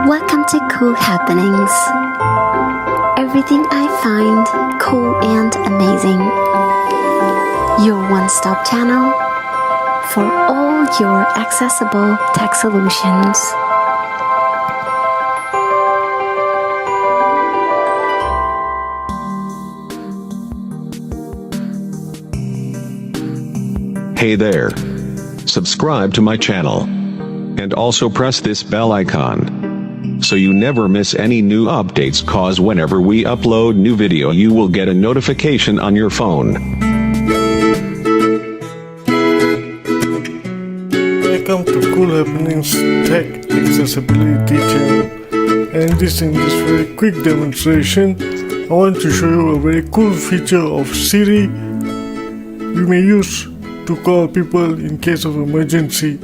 Welcome to Cool Happenings. Everything I find cool and amazing. Your one-stop channel for all your accessible tech solutions. Hey there. Subscribe to my channel. And also press this bell icon, so you never miss any new updates, cause whenever we upload new video you will get a notification on your phone. Welcome to Cool Happenings Tech Accessibility channel, and in this very quick demonstration I want to show you a very cool feature of Siri you may use to call people in case of emergency.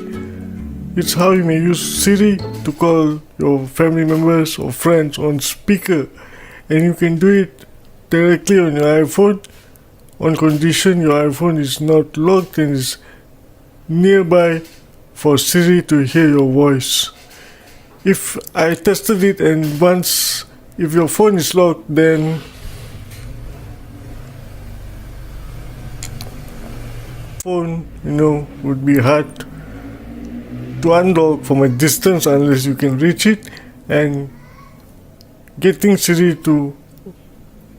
It's how you may use Siri to call your family members or friends on speaker, and you can do it directly on your iPhone on condition your iPhone is not locked and is nearby for Siri to hear your voice. If I tested it, and once if your phone is locked, then phone would be hard to unlock from a distance unless you can reach it, and getting Siri to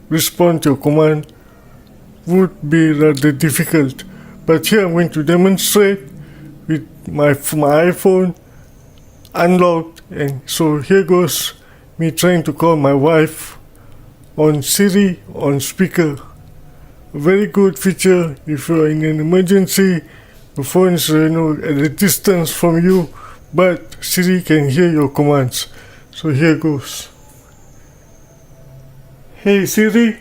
respond to your command would be rather difficult. But here I'm going to demonstrate with my iPhone unlocked, and so here goes me trying to call my wife on Siri on speaker. A very good feature if you're in an emergency. The phone is at a distance from you, but Siri can hear your commands. So here goes. Hey Siri,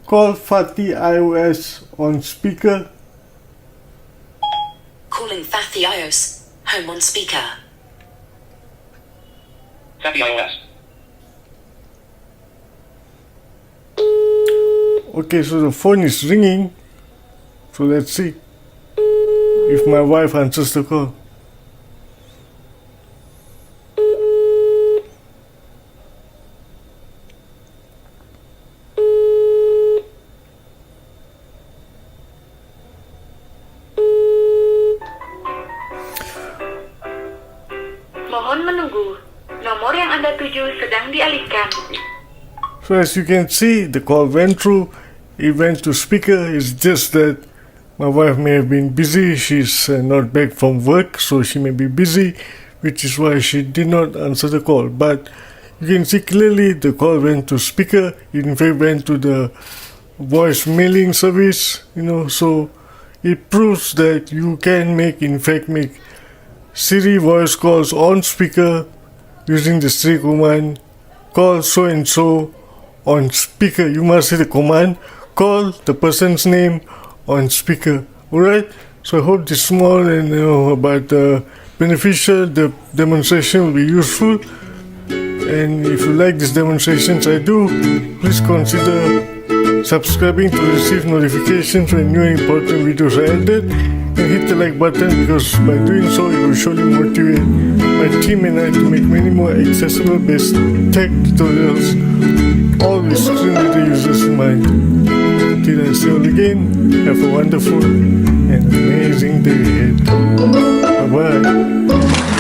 call Fatih iOS on speaker. Calling Fatih iOS, home on speaker. Fatih iOS. Okay, so the phone is ringing. So let's see if my wife answers the call. Mohon menunggu. Nomor yang Anda tuju sedang dialihkan. So as you can see, the call went through. It went to speaker. It's just that my wife may have been busy. She's not back from work, so she may be busy, which is why she did not answer the call. But you can see clearly the call went to speaker. It in fact went to the voice mailing service, so it proves that you can make Siri voice calls on speaker using the Siri command. Call so and so on speaker. You must say the command, call the person's name on speaker. Alright, so I hope this small and but beneficial demonstration will be useful. And if you like these demonstrations I do, please consider subscribing to receive notifications when new and important videos are added, and hit the like button, because by doing so it will surely motivate my team and I to make many more accessible based tech tutorials, all with screen reader users in mind. Till I see you all again, have a wonderful and amazing day ahead. Bye bye.